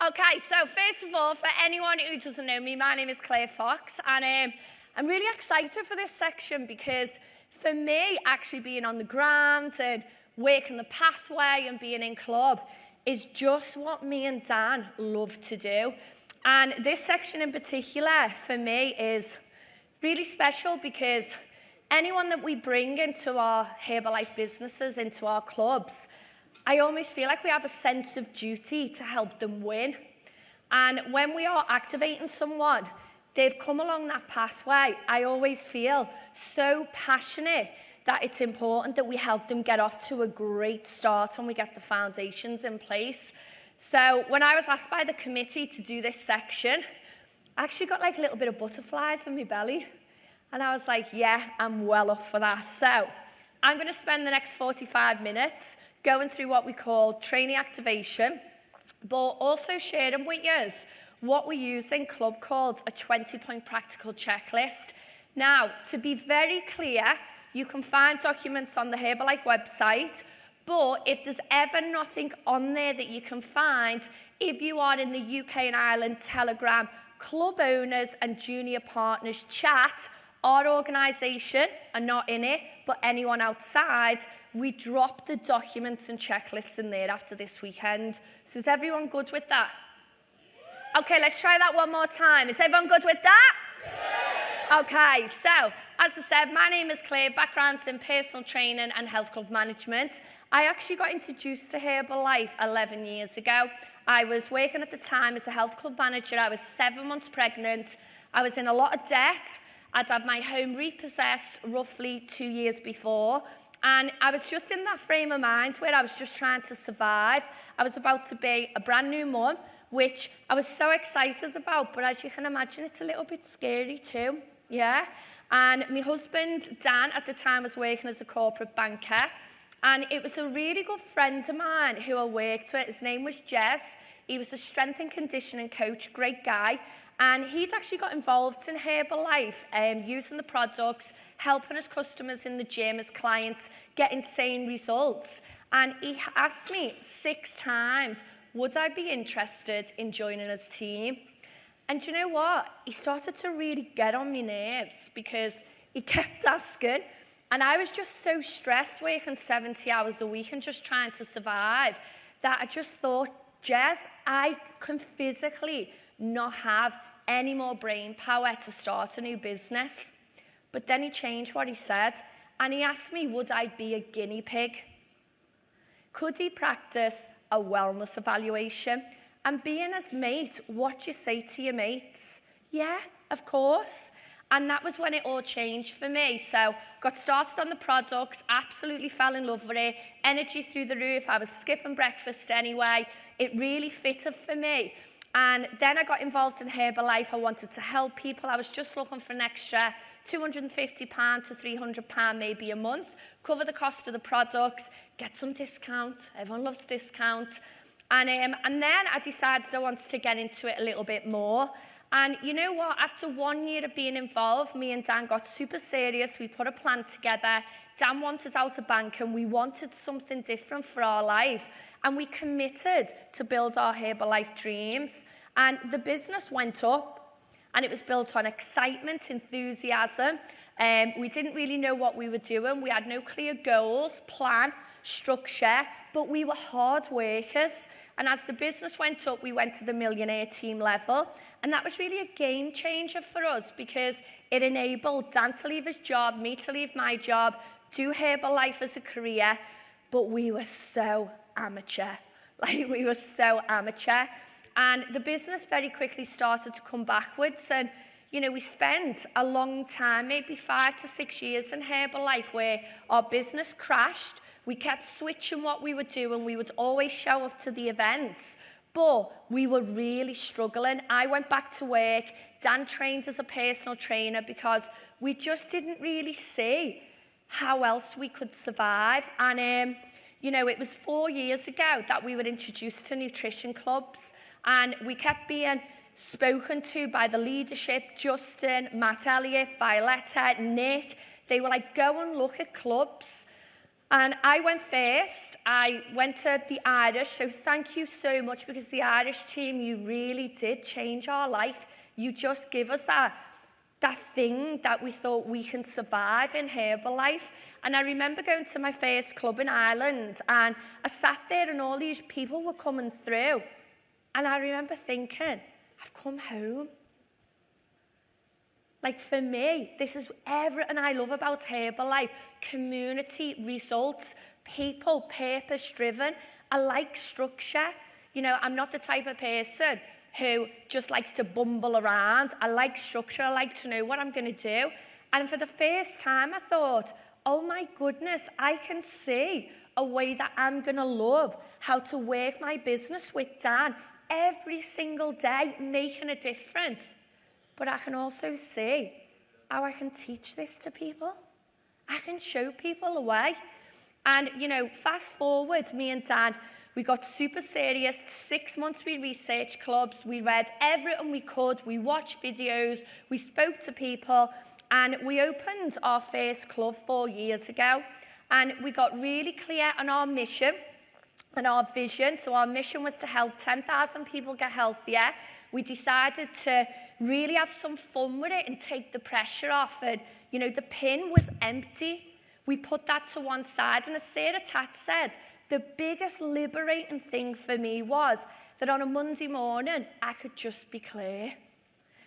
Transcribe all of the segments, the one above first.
Okay, so first of all, for anyone who doesn't know me, my name is CLA Fox, and I'm really excited for this section because for me, actually being on the ground and working the pathway and being in club is just what me and Dan love to do. And this section in particular, for me, is really special because anyone that we bring into our Herbalife businesses, into our clubs, I almost feel like we have a sense of duty to help them win. And when we are activating someone, they've come along that pathway, I always feel so passionate that it's important that we help them get off to a great start and we get the foundations in place. So when I was asked by the committee to do this section, I actually got like a little bit of butterflies in my belly. And I was like, yeah, I'm well up for that. So I'm going to spend the next 45 minutes going through what we call trainee activation, but also sharing with you what we use in club called a 20-point practical checklist. Now, to be very clear, you can find documents on the Herbalife website, but if there's ever nothing on there that you can find, if you are in the UK and Ireland Telegram club owners and junior partners chat, our organisation are not in it, but anyone outside, we drop the documents and checklists in there after this weekend. So is everyone good with that? Okay, let's try that one more time. Is everyone good with that? Yeah. Okay, so as I said, my name is Claire, background's in personal training and health club management. I actually got introduced to Herbalife 11 years ago. I was working at the time as a health club manager. I was 7 months pregnant. I was in a lot of debt. I'd had my home repossessed roughly 2 years before. And I was just in that frame of mind where I was just trying to survive. I was about to be a brand new mum, which I was so excited about. But as you can imagine, it's a little bit scary too, yeah? And my husband, Dan, at the time was working as a corporate banker. And it was a really good friend of mine who I worked with. His name was Jez. He was a strength and conditioning coach, great guy. And he'd actually got involved in Herbalife, using the products, helping his customers in the gym, his clients, get insane results. And he asked me 6 times, would I be interested in joining his team? And do you know what? He started to really get on my nerves because he kept asking. And I was just so stressed working 70 hours a week and just trying to survive that I just thought, Jez, I can physically not have any more brain power to start a new business. But then he changed what he said, and he asked me, would I be a guinea pig? Could he practice a wellness evaluation? And being his mate, what do you say to your mates? Yeah, of course. And that was when it all changed for me. So got started on the products, absolutely fell in love with it, energy through the roof. I was skipping breakfast anyway. It really fitted for me. And then I got involved in Herbalife. I wanted to help people. I was just looking for an extra £250 to £300 maybe a month, cover the cost of the products, get some discount. Everyone loves discount. And then I decided I wanted to get into it a little bit more. And you know what? After 1 year of being involved, me and Dan got super serious. We put a plan together. Dan wanted out of bank and we wanted something different for our life. And we committed to build our Herbalife dreams. And the business went up and it was built on excitement, enthusiasm. We didn't really know what we were doing. We had no clear goals, plan, structure, but we were hard workers. And as the business went up, we went to the millionaire team level. And that was really a game changer for us because it enabled Dan to leave his job, me to leave my job, do Herbalife as a career. But we were so amateur. We were so amateur. And the business very quickly started to come backwards. And, you know, we spent a long time, maybe 5 to 6 years in Herbalife where our business crashed. We kept switching what we were doing. We would always show up to the events. But we were really struggling. I went back to work. Dan trained as a personal trainer because we just didn't really see how else we could survive. And, you know, it was 4 years ago that we were introduced to nutrition clubs. And we kept being spoken to by the leadership, Justin, Matt Elliott, Violetta, Nick. They were like, go and look at clubs. And I went first I went to the Irish, so thank you so much, because the Irish team, you really did change our life. You just give us that thing that we thought we can survive in Herbalife. And I remember going to my first club in Ireland, and I sat there and all these people were coming through. And I remember thinking, I've come home. Like, for me, this is everything I love about Herbalife. Community, results, people, purpose-driven. I like structure. You know, I'm not the type of person who just likes to bumble around. I like structure. I like to know what I'm going to do. And for the first time, I thought, oh my goodness, I can see a way that I'm going to love how to work my business with Dan every single day, making a difference. But I can also see how I can teach this to people. I can show people a way. And, you know, fast forward, me and Dan, we got super serious. 6 months we researched clubs. We read everything we could. We watched videos. We spoke to people. And we opened our first club 4 years ago. And we got really clear on our mission and our vision. So our mission was to help 10,000 people get healthier. We decided to really have some fun with it and take the pressure off. And, you know, the pin was empty. We put that to one side. And as Sarah Tat said, the biggest liberating thing for me was that on a Monday morning, I could just be clear.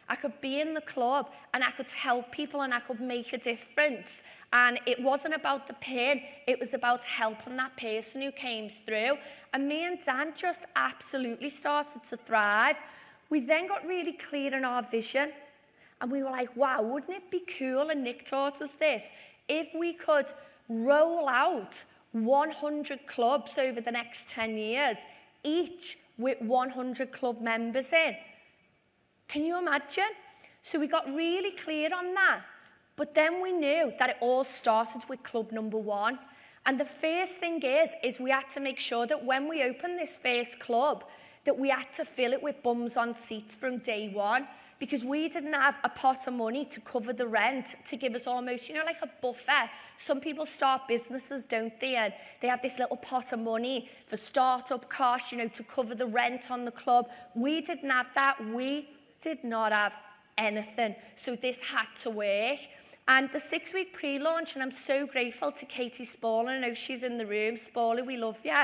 I could be in the club and I could help people and I could make a difference. And it wasn't about the pin, it was about helping that person who came through. And me and Dan just absolutely started to thrive. We then got really clear in our vision. And we were like, wow, wouldn't it be cool, and Nick taught us this, if we could roll out 100 clubs over the next 10 years, each with 100 club members in. Can you imagine? So we got really clear on that. But then we knew that it all started with club number 1. And the first thing is we had to make sure that when we opened this first club, that we had to fill it with bums on seats from day one, because we didn't have a pot of money to cover the rent, to give us almost, you know, like a buffer. Some people start businesses, don't they? And they have this little pot of money for startup costs, you know, to cover the rent on the club. We didn't have that. We did not have anything. So this had to work. And the 6-week pre-launch, and I'm so grateful to Katie Spaulding, I know she's in the room. Spaulding, we love you.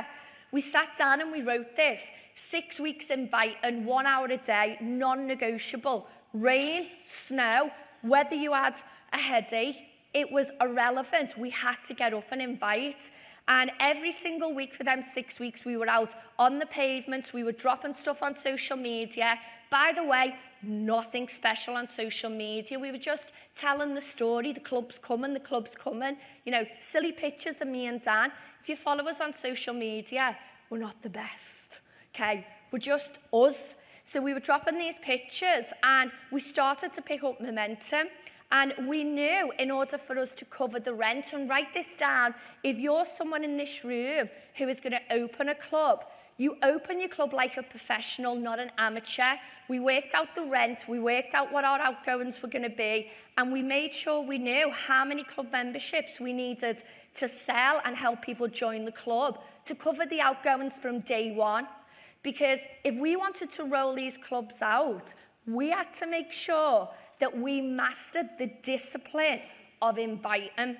We sat down and we wrote this. 6 weeks invite and 1 hour a day, non-negotiable. Rain, snow, whether you had a headache, it was irrelevant. We had to get up and invite. And every single week for them 6 weeks, we were out on the pavements. We were dropping stuff on social media. By the way, nothing special on social media. We were just telling the story. The club's coming, the club's coming. You know, silly pictures of me and Dan. If you follow us on social media, we're not the best, okay? We're just us. So we were dropping these pictures and we started to pick up momentum. And we knew in order for us to cover the rent, and write this down, if you're someone in this room who is going to open a club, you open your club like a professional, not an amateur. We worked out the rent, we worked out what our outgoings were going to be, and we made sure we knew how many club memberships we needed to sell and help people join the club to cover the outgoings from day one. Because if we wanted to roll these clubs out, we had to make sure that we mastered the discipline of inviting.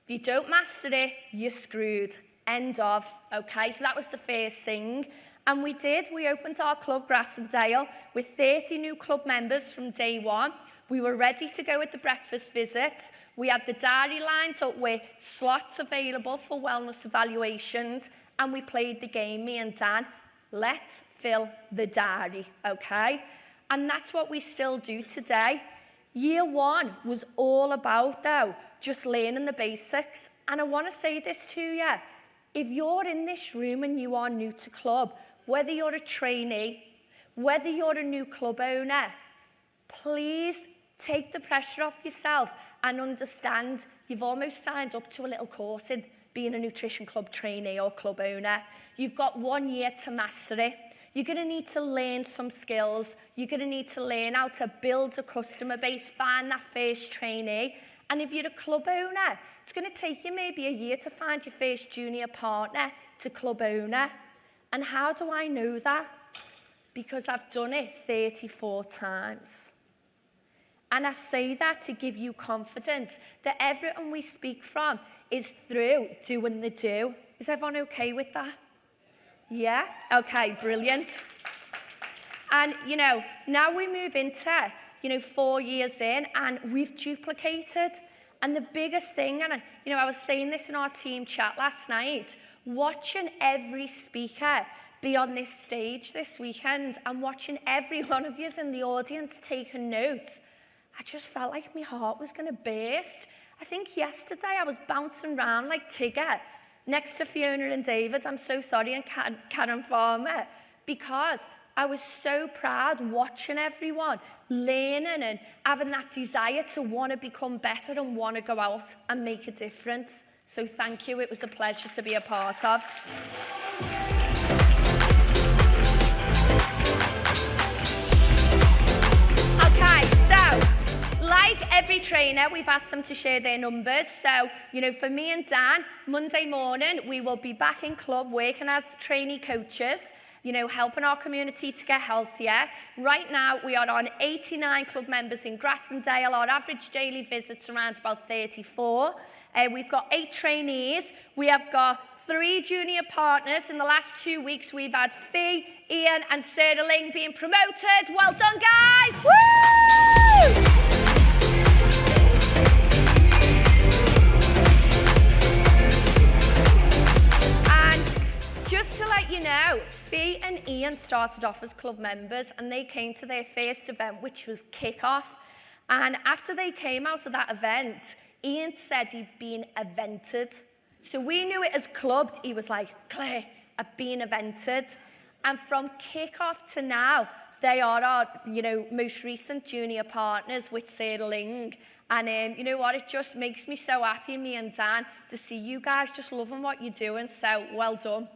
If you don't master it, you're screwed. End of. Okay, so that was the first thing. And we did. We opened our club, Grassendale, with 30 new club members from day one. We were ready to go with the breakfast visits. We had the diary lined up with slots available for wellness evaluations. And we played the game, me and Dan. Let's fill the diary, okay? And that's what we still do today. Year one was all about, though, just learning the basics. And I want to say this to you. If you're in this room and you are new to club, whether you're a trainee, whether you're a new club owner, please take the pressure off yourself and understand you've almost signed up to a little course in being a nutrition club trainee or club owner. You've got 1 year to master it. You're going to need to learn some skills. You're going to need to learn how to build a customer base, find that first trainee. And if you're a club owner, It's going to take you maybe a year to find your first junior partner to club owner. And how do I know that? Because I've done it 34 times. And I say that to give you confidence that everything we speak from is through doing the do. Is everyone okay with that? Yeah? Okay, brilliant. And, now we move into, 4 years in, and we've duplicated. And the biggest thing, and I was saying this in our team chat last night, watching every speaker be on this stage this weekend and watching every one of you in the audience taking notes, I just felt like my heart was going to burst. I think yesterday I was bouncing around like Tigger next to Fiona and David, I'm so sorry, and Karen Farmer, because I was so proud watching everyone, learning and having that desire to want to become better and want to go out and make a difference. So thank you. It was a pleasure to be a part of. Okay, so like every trainer, we've asked them to share their numbers. So, for me and Dan, Monday morning, we will be back in club working as trainee coaches, helping our community to get healthier. Right now, we are on 89 club members in Grassendale. Our average daily visits around about 34. We've got 8 trainees. We have got 3 junior partners. In the last 2 weeks, we've had Fee, Ian, and Sarah Ling being promoted. Well done, guys! Woo! Just to let you know, Fee and Ian started off as club members and they came to their first event, which was Kick-Off. And after they came out of that event, Ian said he'd been evented. So we knew it as clubbed. He was like, Claire, I've been evented. And from Kick-Off to now, they are our, most recent junior partners with Sarah Ling. And you know what? It just makes me so happy, me and Dan, to see you guys just loving what you're doing. So well done.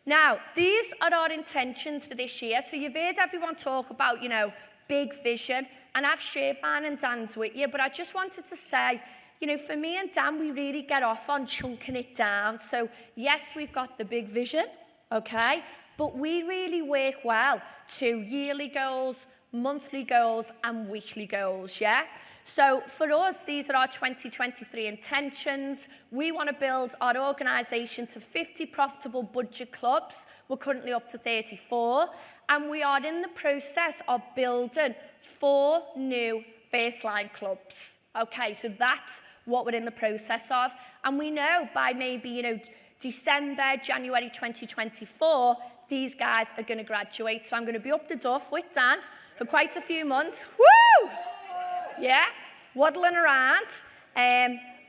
Now, these are our intentions for this year. So you've heard everyone talk about, big vision, and I've shared mine and Dan's with you, but I just wanted to say, for me and Dan, we really get off on chunking it down. So yes, we've got the big vision, okay, but we really work well to yearly goals, monthly goals, and weekly goals, yeah? So for us, these are our 2023 intentions. We want to build our organisation to 50 profitable budget clubs. We're currently up to 34. And we are in the process of building 4 new first-line clubs. Okay, so that's what we're in the process of. And we know by maybe, December, January 2024, these guys are going to graduate. So I'm going to be up the duff with Dan for quite a few months. Woo! Yeah, waddling around,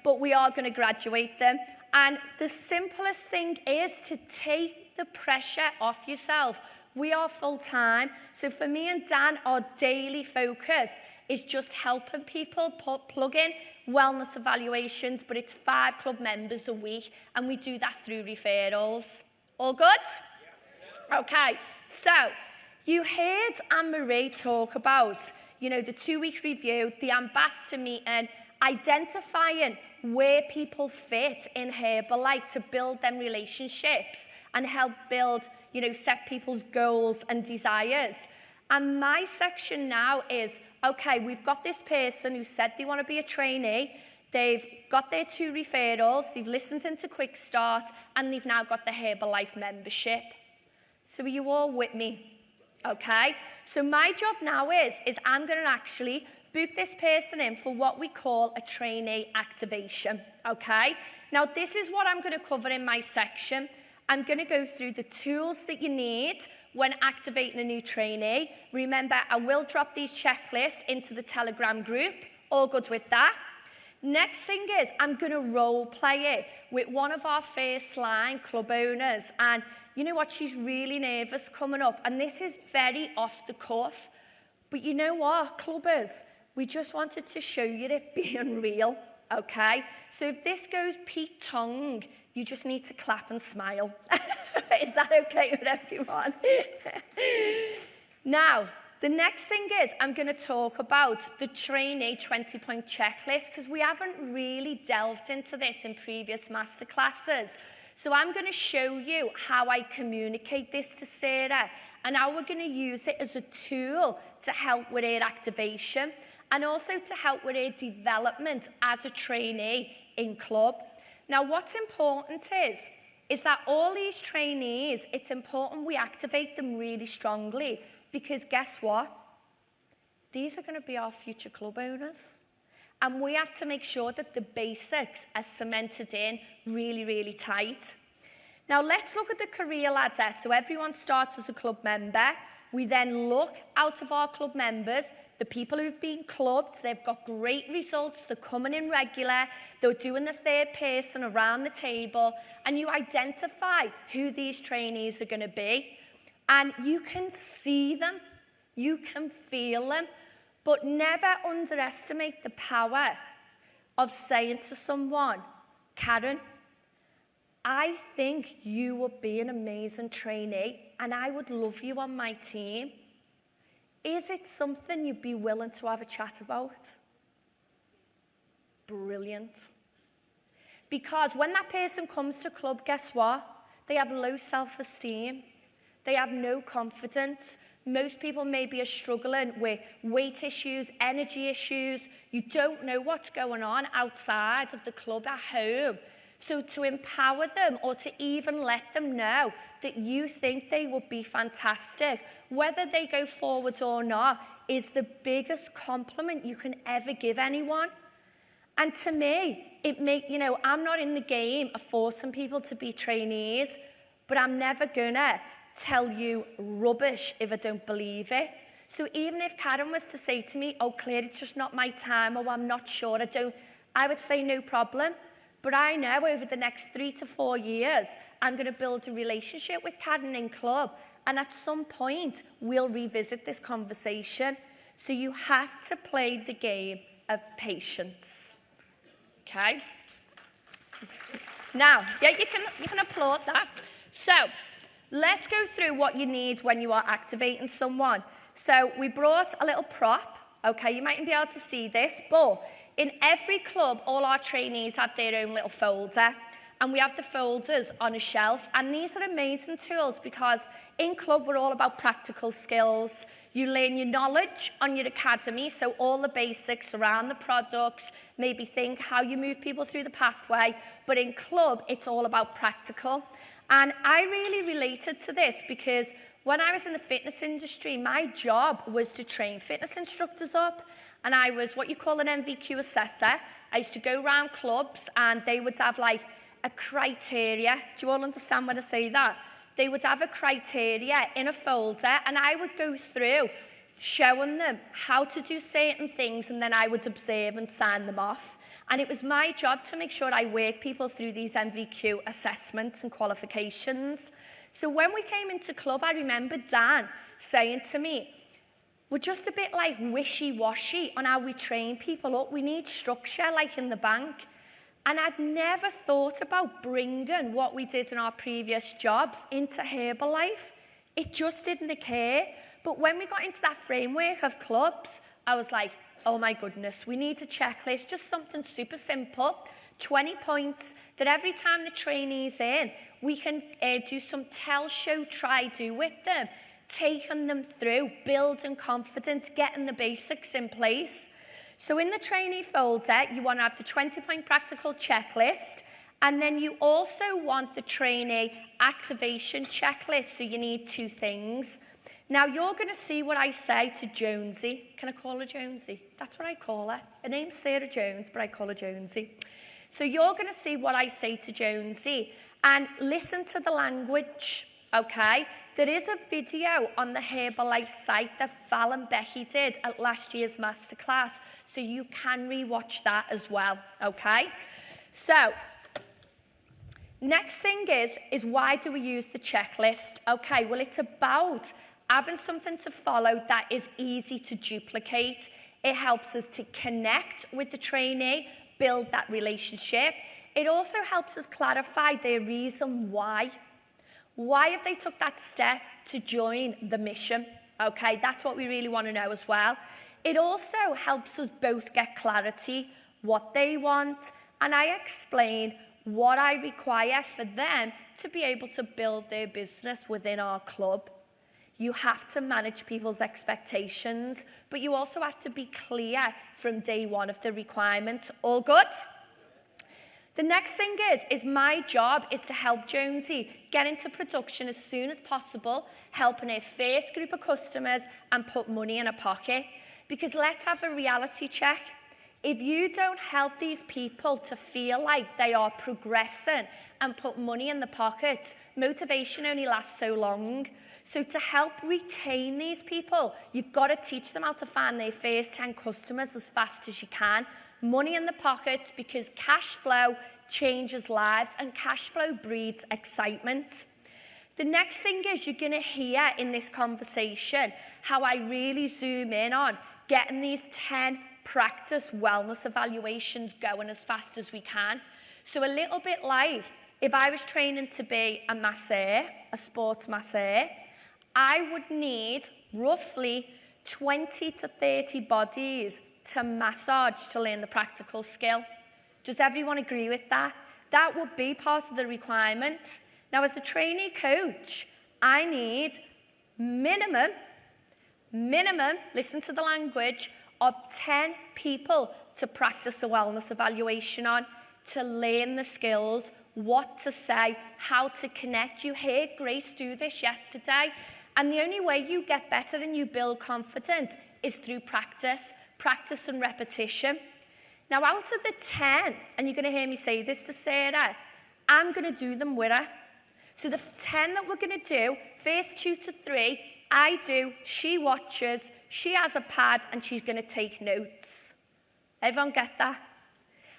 but we are going to graduate them. And the simplest thing is to take the pressure off yourself. We are full-time, so for me and Dan, our daily focus is just helping people plug in wellness evaluations, but it's 5 club members a week, and we do that through referrals. All good? Okay, so you heard Anne-Marie talk about the 2-week review, the ambassador meeting, identifying where people fit in Herbalife to build them relationships and help build, set people's goals and desires. And my section now is, okay, we've got this person who said they want to be a trainee, they've got their 2 referrals, they've listened into Quick Start, and they've now got the Herbalife membership. So are you all with me? Okay, so my job now is I'm going to actually book this person in for what we call a trainee activation, okay? Now, this is what I'm going to cover in my section. I'm going to go through the tools that you need when activating a new trainee. Remember, I will drop these checklists into the Telegram group. All good with that? Next thing is I'm going to role play it with one of our first line club owners. And you know what? She's really nervous coming up. And this is very off the cuff. But you know what, clubbers? We just wanted to show you it being real, okay? So if this goes Pete Tongue, you just need to clap and smile. Is that okay with everyone? Now, the next thing is I'm going to talk about the trainee 20-point checklist, because we haven't really delved into this in previous masterclasses. So I'm going to show you how I communicate this to Sarah and how we're going to use it as a tool to help with her activation and also to help with her development as a trainee in club. Now, what's important is that all these trainees, it's important we activate them really strongly, because guess what? These are going to be our future club owners. And we have to make sure that the basics are cemented in really, really tight. Now, let's look at the career ladder. So everyone starts as a club member. We then look out of our club members, the people who've been clubbed, they've got great results, they're coming in regular, they're doing the third person around the table, and you identify who these trainees are going to be. And you can see them, you can feel them, but never underestimate the power of saying to someone, Karen, I think you would be an amazing trainee and I would love you on my team. Is it something you'd be willing to have a chat about? Brilliant. Because when that person comes to club, guess what? They have low self-esteem. They have no confidence. Most people maybe are struggling with weight issues, energy issues. You don't know what's going on outside of the club at home. So to empower them or to even let them know that you think they would be fantastic, whether they go forward or not, is the biggest compliment you can ever give anyone. And to me, I'm not in the game of forcing people to be trainees, but I'm never gonna tell you rubbish if I don't believe it. So even if Karen was to say to me, oh, Claire, it's just not my time, or I'm not sure, I would say no problem. But I know over the next 3 to 4 years, I'm going to build a relationship with Karen in club. And at some point, we'll revisit this conversation. So you have to play the game of patience. Okay? Now, yeah, you can applaud that. So let's go through what you need when you are activating someone. So we brought a little prop. Okay, you mightn't be able to see this, but in every club, all our trainees have their own little folder, and we have the folders on a shelf. And these are amazing tools because in club, we're all about practical skills. You learn your knowledge on your academy, so all the basics around the products, maybe think how you move people through the pathway. But in club, it's all about practical. And I really related to this because when I was in the fitness industry, my job was to train fitness instructors up. And I was what you call an MVQ assessor. I used to go around clubs and they would have like a criteria. Do you all understand when I say that? They would have a criteria in a folder and I would go through showing them how to do certain things, and then I would observe and sign them off. And it was my job to make sure I work people through these MVQ assessments and qualifications. So when we came into club, I remember Dan saying to me, we're just a bit like wishy-washy on how we train people up. We need structure like in the bank. And I'd never thought about bringing what we did in our previous jobs into Herbalife. It just didn't occur. But when we got into that framework of clubs, I was like, oh my goodness, we need a checklist, just something super simple, 20 points that every time the trainee's in, we can do some tell, show, try, do with them, taking them through, building confidence, getting the basics in place. So in the trainee folder, you want to have the 20-point practical checklist, and then you also want the trainee activation checklist, so you need 2 things. Now, you're going to see what I say to Jonesy. Can I call her Jonesy? That's what I call her. Her name's Sarah Jones, but I call her Jonesy. So you're going to see what I say to Jonesy, and listen to the language, okay? There is a video on the Herbalife site that Val and Becky did at last year's masterclass, so you can rewatch that as well, okay? So, next thing is why do we use the checklist? Okay, well, it's about having something to follow that is easy to duplicate. It helps us to connect with the trainee, build that relationship. It also helps us clarify their reason why. Why have they took that step to join the mission? Okay, that's what we really want to know as well. It also helps us both get clarity, what they want, and I explain what I require for them to be able to build their business within our club. You have to manage people's expectations, but you also have to be clear from day one of the requirements. All good? The next thing is my job is to help Jonesy get into production as soon as possible, helping her first group of customers and put money in her pocket. Because let's have a reality check. If you don't help these people to feel like they are progressing and put money in the pocket, motivation only lasts so long. So to help retain these people, you've got to teach them how to find their first 10 customers as fast as you can. Money in the pocket, because cash flow changes lives and cash flow breeds excitement. The next thing is you're going to hear in this conversation how I really zoom in on getting these 10 practice wellness evaluations going as fast as we can. So a little bit like if I was training to be a masseur, a sports masseur, I would need roughly 20 to 30 bodies to massage to learn the practical skill. Does everyone agree with that? That would be part of the requirement. Now, as a trainee coach, I need minimum, listen to the language, of 10 people to practice a wellness evaluation on, to learn the skills, what to say, how to connect. You heard Grace do this yesterday. And the only way you get better and you build confidence is through practice and repetition. Now, out of the 10, and you're going to hear me say this to Sarah, I'm going to do them with her. So the 10 that we're going to do, first 2 to 3, I do, she watches, she has a pad, and she's going to take notes. Everyone get that?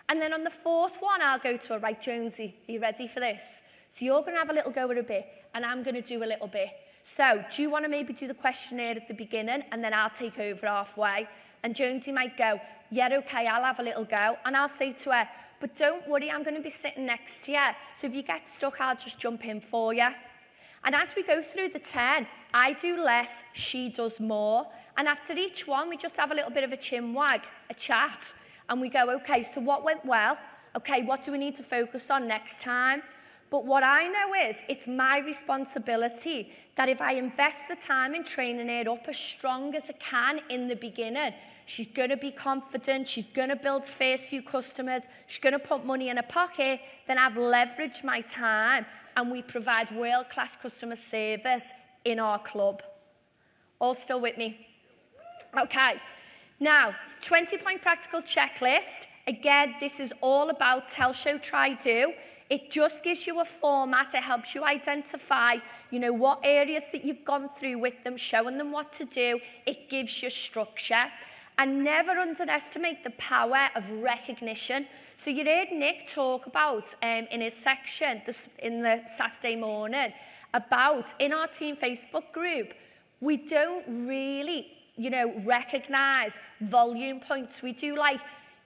And then on the 4th one, I'll go to her, right, Jonesy, are you ready for this? So you're going to have a little go at a bit, and I'm going to do a little bit. So do you want to maybe do the questionnaire at the beginning, and then I'll take over halfway? And Jonesy might go, yeah, okay, I'll have a little go. And I'll say to her, but don't worry, I'm going to be sitting next to you. So if you get stuck, I'll just jump in for you. And as we go through the 10, I do less, she does more. And after each one, we just have a little bit of a chin wag, a chat. And we go, okay, so what went well? Okay, what do we need to focus on next time? But what I know is it's my responsibility that if I invest the time in training her up as strong as I can in the beginning, she's going to be confident, she's going to build first few customers, she's going to put money in her pocket, then I've leveraged my time and we provide world-class customer service in our club. All still with me? Okay. Now, 20-point practical checklist. Again, this is all about tell, show, try, do. It just gives you a format. It helps you identify, what areas that you've gone through with them, showing them what to do. It gives you structure. And never underestimate the power of recognition. So you heard Nick talk about, in his section in the Saturday morning, about in our team Facebook group, we don't really, recognize volume points. We do like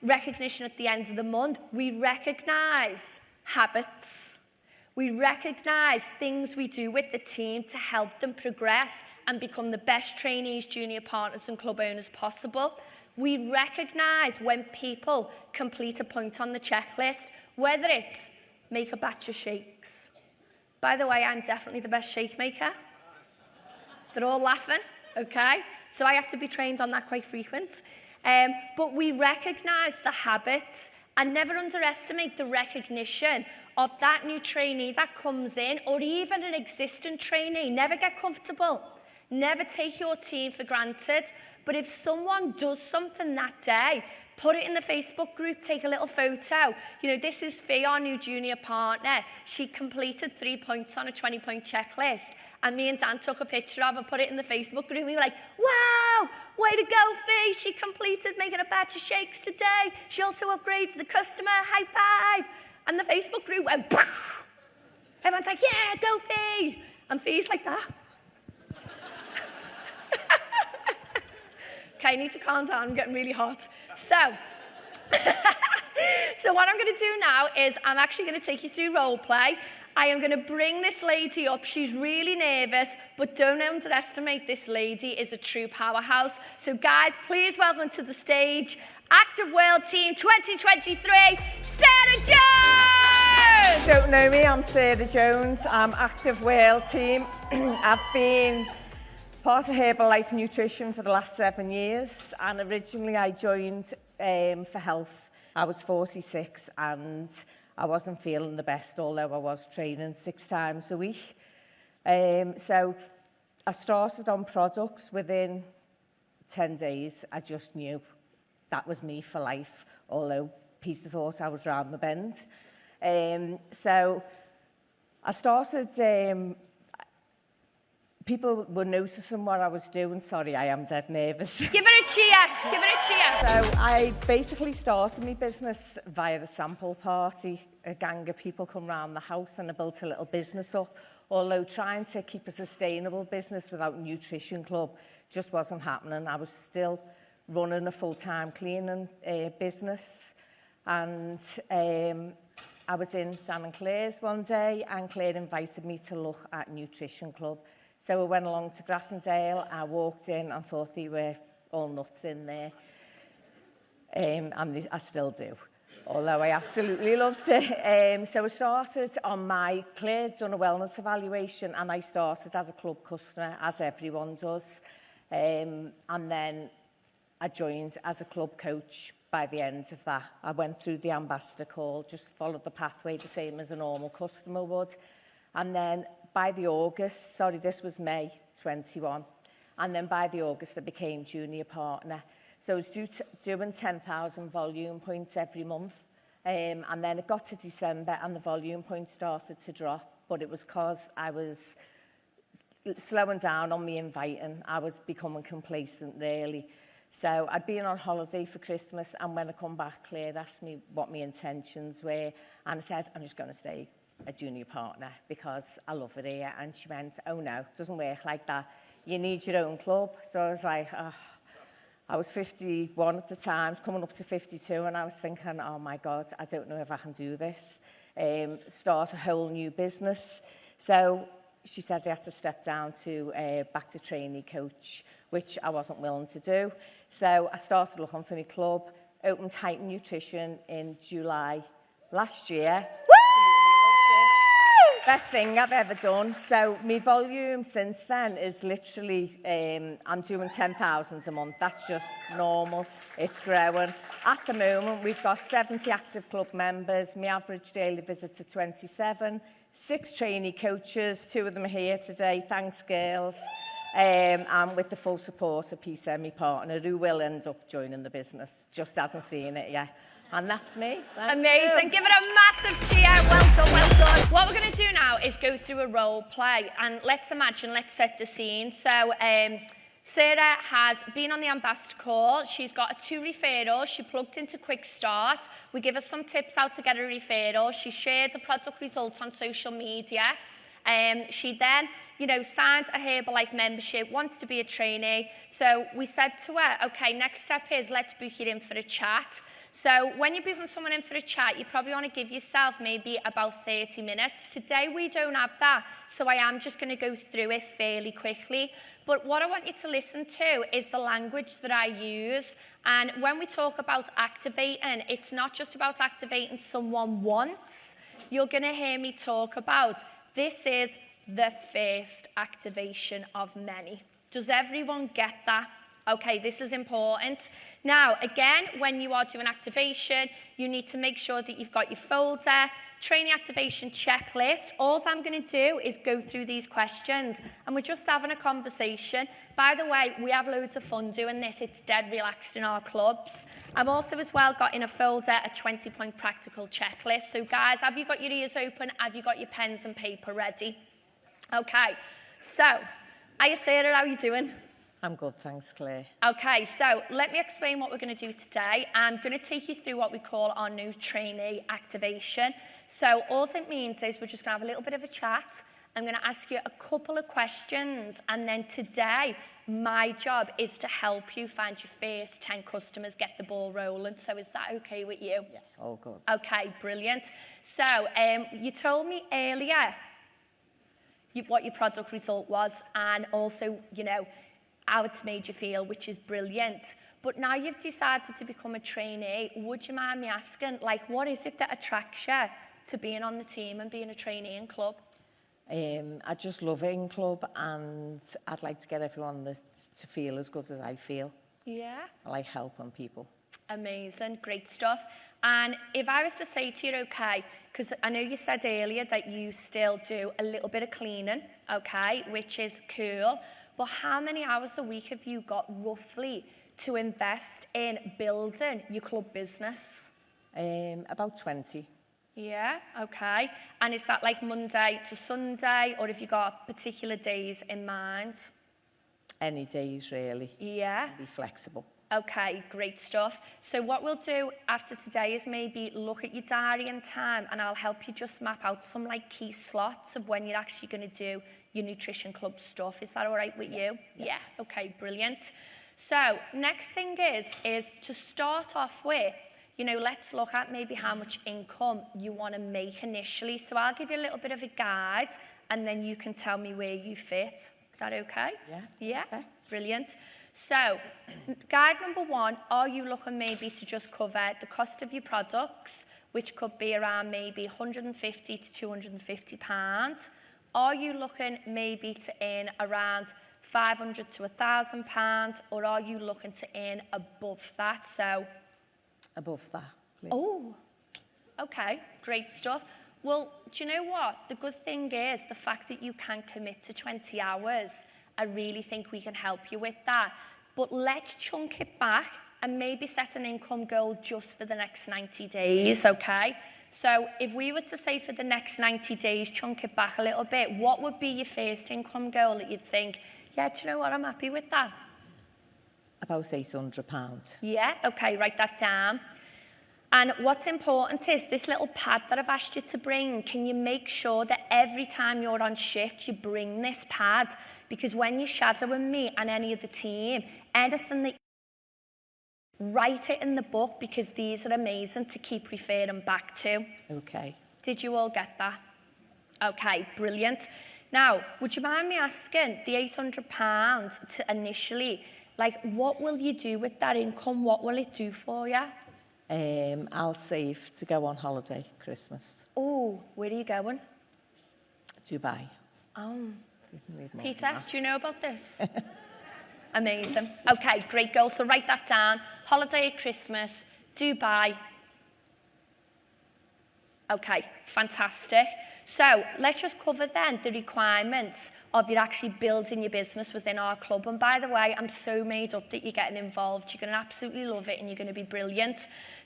recognition at the end of the month. We recognize habits. We recognize things we do with the team to help them progress and become the best trainees, junior partners and club owners possible. We recognize when people complete a point on the checklist, whether it's make a batch of shakes. By the way, I'm definitely the best shake maker. They're all laughing, okay? So I have to be trained on that quite frequent. But we recognize the habits and never underestimate the recognition of that new trainee that comes in, or even an existing trainee. Never get comfortable. Never take your team for granted. But if someone does something that day, put it in the Facebook group, take a little photo. This is Fee, our new junior partner. She completed 3 points on a 20-point checklist. And me and Dan took a picture of her, put it in the Facebook group. We were like, wow, way to go, Fee. She completed making a batch of shakes today. She also upgrades the customer. High five. And the Facebook group went, pow. Everyone's like, yeah, go, Fee. And Fee's like that. Okay, I need to calm down. I'm getting really hot. So what I'm going to do now is I'm actually going to take you through role play. I am going to bring this lady up. She's really nervous, but don't underestimate this lady is a true powerhouse. So guys, please welcome to the stage, Active World Team 2023, Sarah Jones! Don't know me, I'm Sarah Jones. I'm Active World Team. I've been part of Herbalife Nutrition for the last 7 years, and originally I joined for health. I was 46 and I wasn't feeling the best, although I was training 6 times a week. So I started on products. Within 10 days, I just knew that was me for life, although Peter thought I was round the bend. So I started, people were noticing what I was doing. Sorry, I am dead nervous. Give her a cheer, give her a cheer. So I basically started my business via the sample party. A gang of people come round the house and I built a little business up. Although trying to keep a sustainable business without a nutrition club just wasn't happening. I was still running a full-time cleaning business. And I was in Dan and Claire's one day, and Claire invited me to look at Nutrition Club. So I went along to Grassendale, I walked in and thought they were all nuts in there. And I still do, although I absolutely loved it. So I started on Claire done a wellness evaluation, and I started as a club customer, as everyone does. And then I joined as a club coach. By the end of that, I went through the ambassador call, just followed the pathway the same as a normal customer would. And then by the August, this was May 21, and then by the August I became junior partner. So I was doing 10,000 volume points every month, and then it got to December and the volume points started to drop, but it was because I was slowing down on me inviting. I was becoming complacent, really. So I'd been on holiday for Christmas, and when I come back, Claire asked me what my intentions were, and I said, I'm just going to stay a junior partner because I love it here. And she went, oh no, it doesn't work like that. You need your own club. So I was like, oh. I was 51 at the time, coming up to 52, and I was thinking, oh my God, I don't know if I can do this. Start a whole new business. So she said I had to step down to back to trainee coach, which I wasn't willing to do. So I started looking for my club, opened Height Nutrition in July last year. Best thing I've ever done. So my volume since then is literally, I'm doing 10,000 a month. That's just normal. It's growing. At the moment, we've got 70 active club members. My average daily visits are 27. 6 trainee coaches. 2 of them are here today. Thanks, girls. And with the full support of Peter, my partner, who will end up joining the business. Just hasn't seen it yet. And that's me. Amazing. Give it a massive cheer. Well done, well done. What we're going to do now is go through a role play. And let's set the scene. So Sarah has been on the ambassador call. She's got 2 referrals. She plugged into Quick Start. We give her some tips how to get a referral. She shared the product results on social media. She then, signed a Herbalife membership, wants to be a trainee. So we said to her, okay, next step is let's book you in for a chat. So when you're booking someone in for a chat, you probably want to give yourself maybe about 30 minutes. Today we don't have that, so I am just going to go through it fairly quickly. But what I want you to listen to is the language that I use. And when we talk about activating, it's not just about activating someone once. You're going to hear me talk about this is the first activation of many. Does everyone get that? Okay, this is important. Now, again, when you are doing activation, you need to make sure that you've got your folder, training activation checklist. All I'm going to do is go through these questions, and we're just having a conversation. By the way, we have loads of fun doing this. It's dead relaxed in our clubs. I've also as well got in a folder a 20-point practical checklist. So guys, have you got your ears open? Have you got your pens and paper ready? Okay, so, Sarah, how are you doing? I'm good, thanks, Claire. Okay, so let me explain what we're going to do today. I'm going to take you through what we call our new trainee activation. So all it means is we're just going to have a little bit of a chat. I'm going to ask you a couple of questions, and then today my job is to help you find your first 10 customers, get the ball rolling. So is that okay with you? Yeah, all good. Okay, brilliant. So you told me earlier what your product result was, and also, you know, how it's made you feel, which is brilliant. But now you've decided to become a trainee, would you mind me asking, like, what is it that attracts you to being on the team and being a trainee in club? I just love it in club, and I'd like to get everyone to feel as good as I feel. Yeah. I like helping people. Amazing, great stuff. And if I was to say to you, okay, because I know you said earlier that you still do a little bit of cleaning, okay, which is cool, but how many hours a week have you got roughly to invest in building your club business? About 20. Yeah, okay. And is that like Monday to Sunday, or have you got particular days in mind? Any days, really. Yeah. Be flexible. Okay, great stuff. So what we'll do after today is maybe look at your diary and time, and I'll help you just map out some like key slots of when you're actually going to do your nutrition club stuff. Is that all right with you? Yeah. Okay, brilliant. So next thing is to start off with, you know, let's look at maybe how much income you want to make initially. So I'll give you a little bit of a guide, and then you can tell me where you fit. Is that okay? Yeah. Yeah, Perfect. brilliant. So guide number 1, are you looking maybe to just cover the cost of your products, which could be around maybe 150 to 250 pounds? Are you looking maybe to earn around 500 to 1,000 pounds, or are you looking to earn above that? So Above that, please. oh, okay, great stuff. Well, do you know what? The good thing is the fact that you can commit to 20 hours. I really think we can help you with that. But let's chunk it back and maybe set an income goal just for the next 90 days, okay? So if we were to say for the next 90 days, chunk it back a little bit, what would be your first income goal that you'd think, yeah, do you know what, I'm happy with that? About £800. Yeah, okay, write that down. And what's important is this little pad that I've asked you to bring, can you make sure that every time you're on shift, you bring this pad? Because when you're shadowing me and any of the team, anything that write it in the book, because these are amazing to keep referring back to. Okay. Did you all get that? Okay, brilliant. Now, would you mind me asking, the £800 to initially, like, what will you do with that income? What will it do for you? I'll save to go on holiday Christmas. Oh, where are you going? Dubai. Peter, do you know about this? Amazing. Okay, great goal. So write that down. Holiday at Christmas, Dubai. Okay, fantastic. So let's just cover then the requirements of you actually building your business within our club. And by the way, I'm so made up that you're getting involved. You're going to absolutely love it and you're going to be brilliant.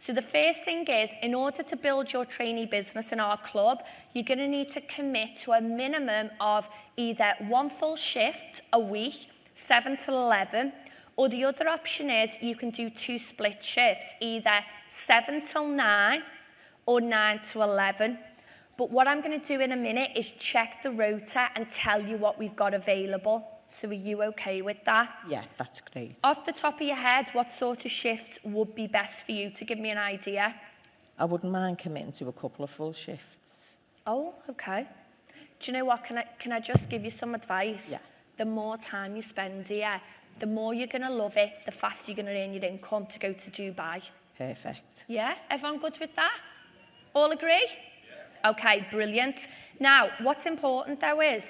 So the first thing is, in order to build your trainee business in our club, you're going to need to commit to a minimum of either 1 full shift a week, 7 till 11, or the other option is you can do 2 split shifts, either 7 till 9 or 9 to 11. But what I'm going to do in a minute is check the rota and tell you what we've got available. So are you okay with that? Yeah, that's great. Off the top of your head, what sort of shifts would be best for you, to give me an idea? I wouldn't mind committing to a couple of full shifts. Oh, okay. Do you know what? Can I just give you some advice? Yeah. The more time you spend here, the more you're going to love it, the faster you're going to earn your income to go to Dubai. Perfect. Yeah? Everyone good with that? All agree? Okay, brilliant. Now, what's important though is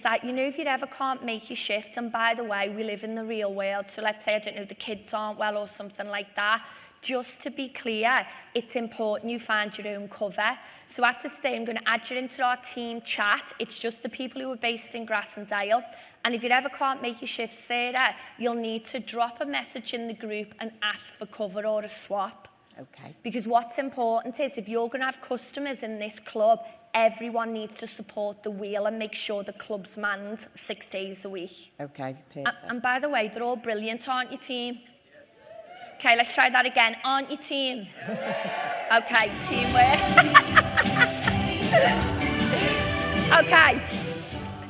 that, you know, if you ever can't make your shift, and by the way, we live in the real world, so let's say, I don't know, the kids aren't well or something like that, just to be clear, it's important you find your own cover. So after today, I'm going to add you into our team chat. It's just the people who are based in Grassendale. And if you ever can't make your shift, Sarah, you'll need to drop a message in the group and ask for cover or a swap. Okay. Because what's important is if you're going to have customers in this club, everyone needs to support the wheel and make sure the club's manned 6 days a week. Okay, perfect. And by the way, they're all brilliant, aren't you, team? Okay, let's try that again. Aren't you, team? Okay, teamwork. Okay.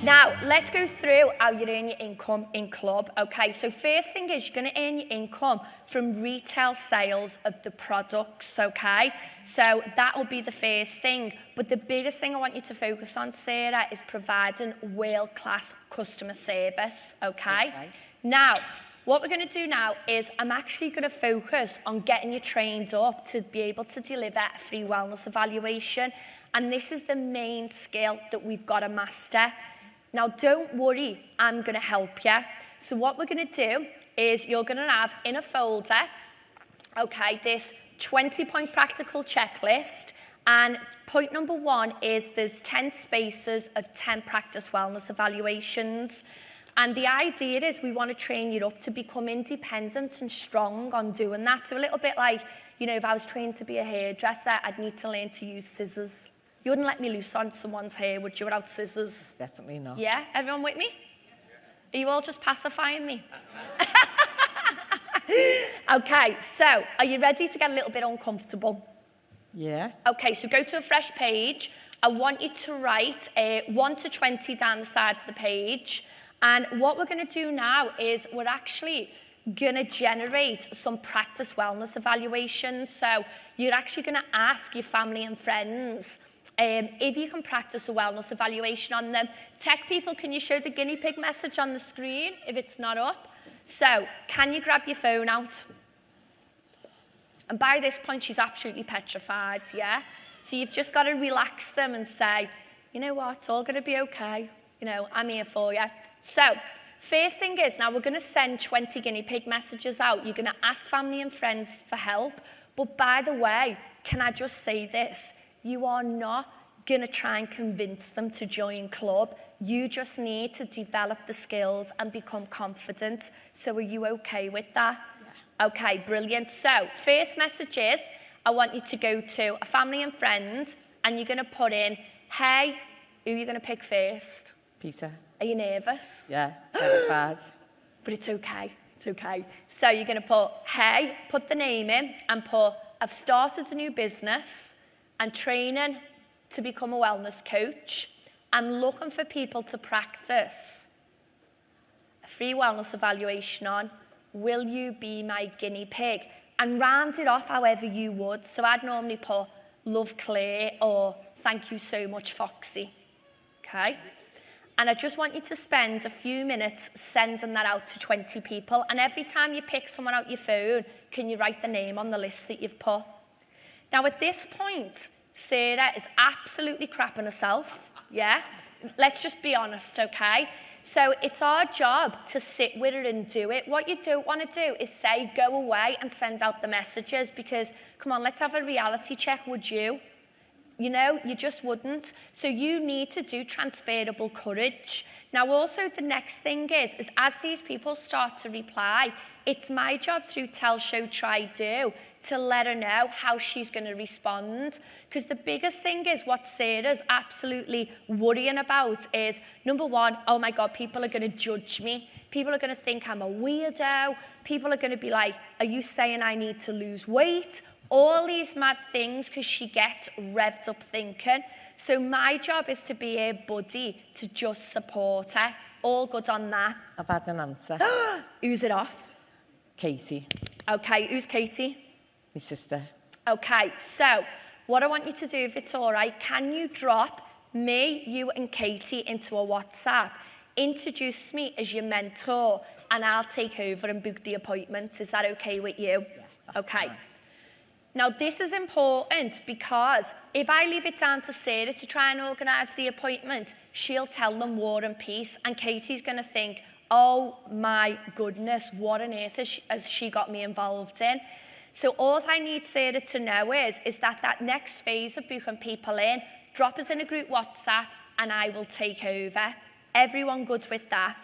Now, let's go through how you earn your income in club. Okay, so first thing is you're going to earn your income from retail sales of the products, okay? So that will be the first thing. But the biggest thing I want you to focus on, Sarah, is providing world-class customer service, okay? Now, what we're going to do now is I'm actually going to focus on getting you trained up to be able to deliver a free wellness evaluation. And this is the main skill that we've got to master. Now, don't worry, I'm going to help you. So what we're going to do is you're going to have in a folder, okay, this 20-point practical checklist. And point number 1 is there's 10 spaces of 10 practice wellness evaluations. And the idea is we want to train you up to become independent and strong on doing that. So a little bit like, you know, if I was trained to be a hairdresser, I'd need to learn to use scissors. You wouldn't let me loose on someone's hair, would you, without scissors? Definitely not. Yeah? Everyone with me? Are you all just pacifying me? Okay, so are you ready to get a little bit uncomfortable? Yeah. Okay, so go to a fresh page. I want you to write 1 to 20 down the side of the page. And what we're going to do now is we're actually going to generate some practice wellness evaluations. So you're actually going to ask your family and friends if you can practice a wellness evaluation on them. Tech people, can you show the guinea pig message on the screen if it's not up? So, can you grab your phone out? And by this point, she's absolutely petrified, yeah? So you've just got to relax them and say, you know what, it's all going to be okay. You know, I'm here for you. So, first thing is, now we're going to send 20 guinea pig messages out. You're going to ask family and friends for help. But by the way, can I just say this? You are not going to try and convince them to join club. You just need to develop the skills and become confident. So are you okay with that? Yeah. Okay, brilliant. So first message is, I want you to go to a family and friend and you're going to put in, hey, who are you going to pick first? Peter. Are you nervous? Yeah, terrified. But it's okay. It's okay. So you're going to put, hey, put the name in and put, I've started a new business and training to become a wellness coach. I'm looking for people to practice a free wellness evaluation on, will you be my guinea pig? And round it off however you would. So I'd normally put, love Claire, or thank you so much, Foxy. Okay? And I just want you to spend a few minutes sending that out to 20 people. And every time you pick someone out your phone, can you write the name on the list that you've put? Now, at this point, Sarah is absolutely crapping herself, yeah? Let's just be honest, okay? So it's our job to sit with her and do it. What you don't want to do is say, go away and send out the messages because, come on, let's have a reality check, would you? You know, you just wouldn't. So you need to do transferable courage. Now, also, the next thing is as these people start to reply, it's my job through tell, show, try, do to let her know how she's going to respond. Because the biggest thing is what Sarah's absolutely worrying about is, number one, oh my God, people are going to judge me. People are going to think I'm a weirdo. People are going to be like, are you saying I need to lose weight? All these mad things because she gets revved up thinking. So my job is to be her buddy, to just support her. All good on that? I've had an answer. Who's it off? Katie. Okay, who's Katie? My sister. Okay, so what I want you to do, if it's all right, can you drop me, you and Katie into a WhatsApp? Introduce me as your mentor and I'll take over and book the appointment. Is that okay with you? Yeah, okay. Fine. Now, this is important because if I leave it down to Sarah to try and organise the appointment, she'll tell them War and Peace, and Katie's going to think, oh my goodness, what on earth has she got me involved in? So all I need Sarah to know is that next phase of booking people in, drop us in a group WhatsApp and I will take over. Everyone good with that?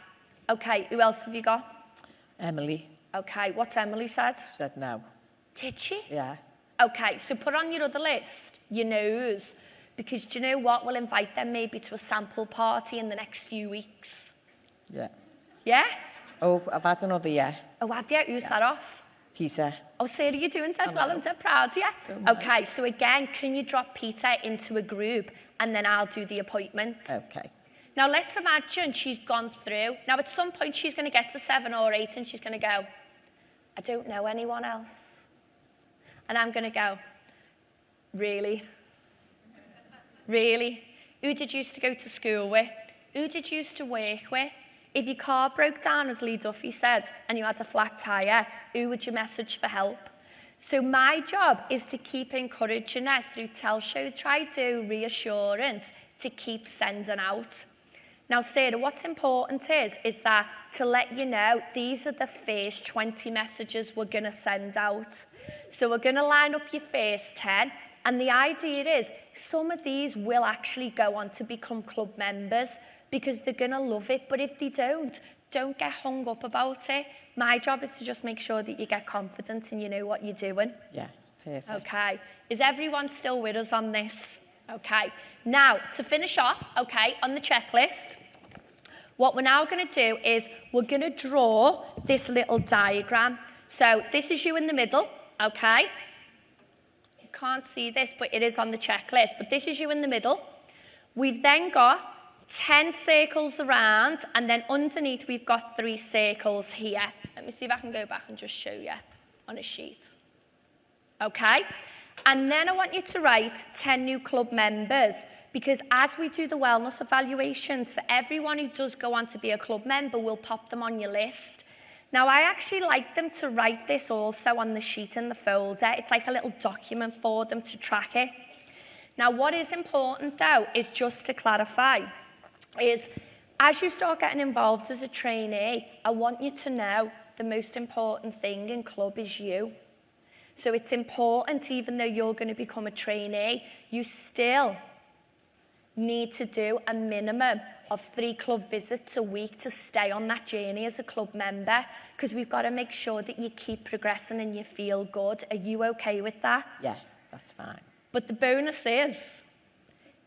Okay, who else have you got? Emily. Okay, what's Emily said? She said no. Did she? Yeah. Okay, so put on your other list, your no's, because do you know what? We'll invite them maybe to a sample party in the next few weeks. Yeah. Yeah? Oh, I've had another yeah. Oh, have you? Who's that off? Peter. Oh, Sarah, you're doing that well. I'm so proud of you. Okay, so again, can you drop Peter into a group and then I'll do the appointment? Okay. Now, let's imagine she's gone through. Now, at some point, she's going to get to 7 or 8, and she's going to go, I don't know anyone else. And I'm going to go, really? Really? Who did you used to go to school with? Who did you used to work with? If your car broke down, as Lee Duffy said, and you had a flat tyre, who would you message for help? So my job is to keep encouraging her through tell, show, try, do, reassurance, to keep sending out. Now, Sarah, what's important is that to let you know, these are the first 20 messages we're going to send out. So we're going to line up your first 10, and the idea is some of these will actually go on to become club members because they're going to love it. But if they don't get hung up about it. My job is to just make sure that you get confident and you know what you're doing. Yeah, perfect. Okay. Is everyone still with us on this? Okay. Now, to finish off, okay, on the checklist, what we're now going to do is we're going to draw this little diagram. So this is you in the middle, okay? You can't see this, but it is on the checklist. But this is you in the middle. We've then got 10 circles around, and then underneath we've got 3 circles here. Let me see if I can go back and just show you on a sheet. Okay? And then I want you to write 10 new club members, because as we do the wellness evaluations, for everyone who does go on to be a club member, we'll pop them on your list. Now, I actually like them to write this also on the sheet in the folder. It's like a little document for them to track it. Now, what is important, though, is just to clarify, is as you start getting involved as a trainee, I want you to know the most important thing in club is you. So it's important, even though you're going to become a trainee, you still need to do a minimum of 3 club visits a week to stay on that journey as a club member, because we've got to make sure that you keep progressing and you feel good. Are you okay with that? Yeah, that's fine. But the bonus is,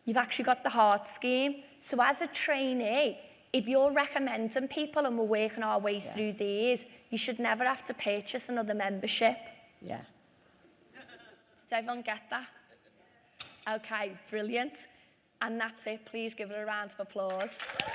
you've actually got the heart scheme. So as a trainee, if you're recommending people and we're working our way through these, you should never have to purchase another membership. Yeah. Does everyone get that? Okay, brilliant. And that's it. Please give it a round of applause.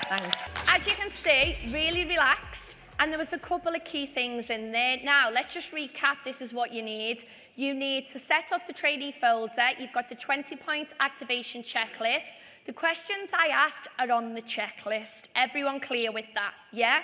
Thanks. As you can see, really relaxed. And there was a couple of key things in there. Now, let's just recap. This is what you need. You need to set up the trainee folder. You've got the 20-point activation checklist. The questions I asked are on the checklist. Everyone clear with that? Yeah?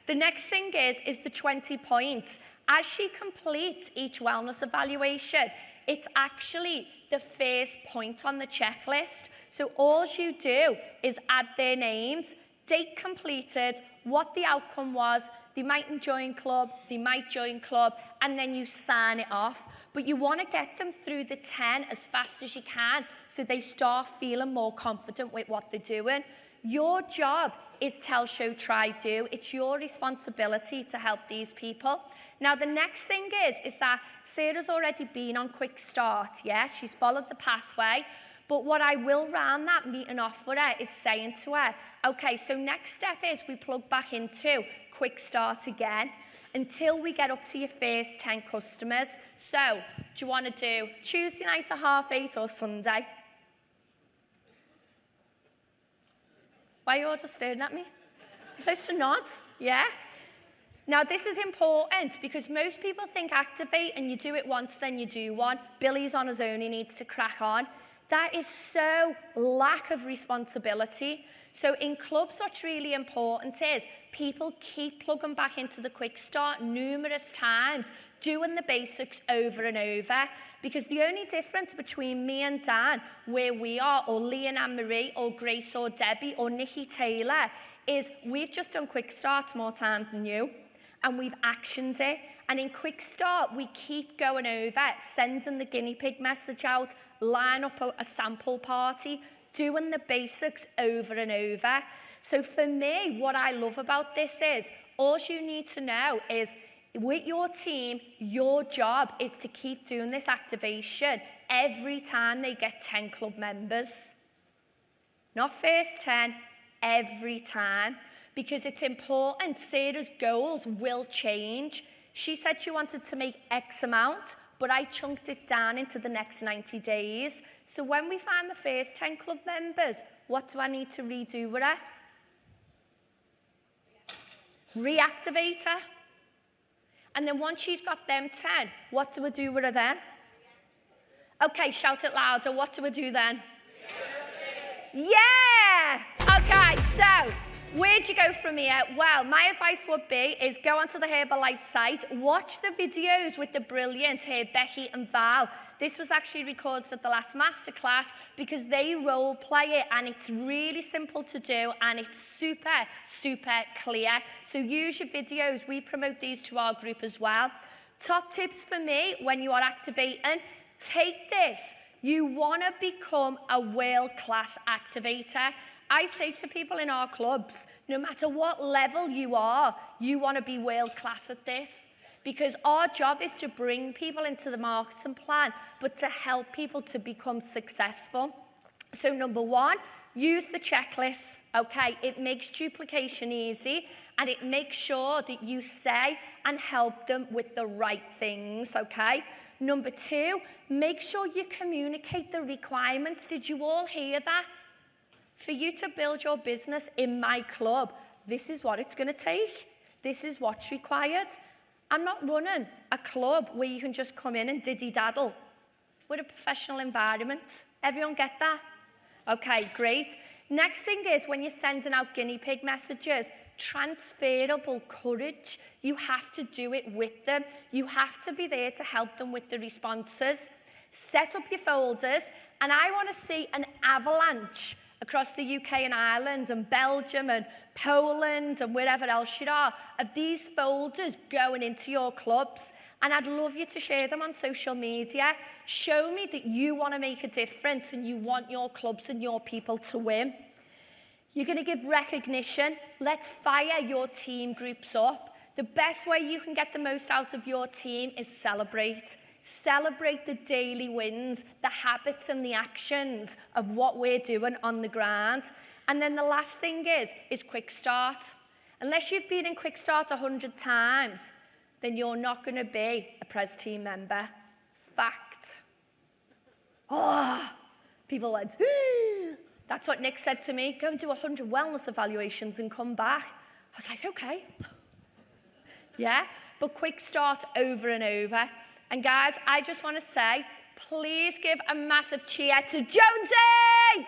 The next thing is the 20 points. As she completes each wellness evaluation, it's actually the first point on the checklist. So all you do is add their names, date completed, what the outcome was. They mightn't join club, they might join club, and then you sign it off. But you want to get them through the 10 as fast as you can so they start feeling more confident with what they're doing. Your job is tell, show, try, do. It's your responsibility to help these people. Now, the next thing is that Sarah's already been on Quick Start, yeah? She's followed the pathway. But what I will round that meeting off for her is saying to her, okay, so next step is we plug back into Quick Start again until we get up to your first 10 customers. So, do you want to do Tuesday night at 8:30 or Sunday? Why are you all just staring at me? You're supposed to nod, yeah? Now, this is important because most people think activate and you do it once, then you do one. Billy's on his own, he needs to crack on. That is so lack of responsibility. So in clubs, what's really important is people keep plugging back into the Quick Start numerous times, doing the basics over and over. Because the only difference between me and Dan, where we are, or Lee and Anne-Marie, or Grace or Debbie, or Nikki Taylor, is we've just done Quick Starts more times than you, and we've actioned it. And in Quick Start, we keep going over, sending the guinea pig message out, line up a sample party, doing the basics over and over. So for me, what I love about this is, all you need to know is, with your team, your job is to keep doing this activation every time they get 10 club members. Not first 10, every time. Because it's important. Sarah's goals will change. She said she wanted to make X amount, but I chunked it down into the next 90 days. So when we find the first 10 club members, what do I need to redo with her? reactivate her. And then once she's got them 10, what do I do with her then? Okay, shout it louder. What do I do then? Yeah! Okay, so where'd you go from here? Well, my advice would be is go onto the Herbalife site, watch the videos with the brilliant Becky and Val. This was actually recorded at the last masterclass because they role play it and it's really simple to do and it's super, super clear. So use your videos. We promote these to our group as well. Top tips for me when you are activating, take this. You want to become a world-class activator. I say to people in our clubs, no matter what level you are, you want to be world-class at this. Because our job is to bring people into the marketing plan, but to help people to become successful. So number one, use the checklists, okay? It makes duplication easy, and it makes sure that you say and help them with the right things, okay? Number two, make sure you communicate the requirements. Did you all hear that? For you to build your business in my club, this is what it's going to take. This is what's required. I'm not running a club where you can just come in and diddy-daddle. We're a professional environment. Everyone get that? Okay, great. Next thing is when you're sending out guinea pig messages, transferable courage. You have to do it with them. You have to be there to help them with the responses. Set up your folders, and I want to see an avalanche across the UK and Ireland and Belgium and Poland and wherever else you are, of these folders going into your clubs. And I'd love you to share them on social media. Show me that you want to make a difference and you want your clubs and your people to win. You're going to give recognition. Let's fire your team groups up. The best way you can get the most out of your team is celebrate. Celebrate the daily wins, the habits and the actions of what we're doing on the ground. And then the last thing is quick start. Unless you've been in quick start 100 times, then you're not going to be a Pres team member. Fact. Oh, people went, that's what Nick said to me. Go and do 100 wellness evaluations and come back. I was like, okay. Yeah, but quick start over and over. And guys, I just want to say, please give a massive cheer to Jonesy!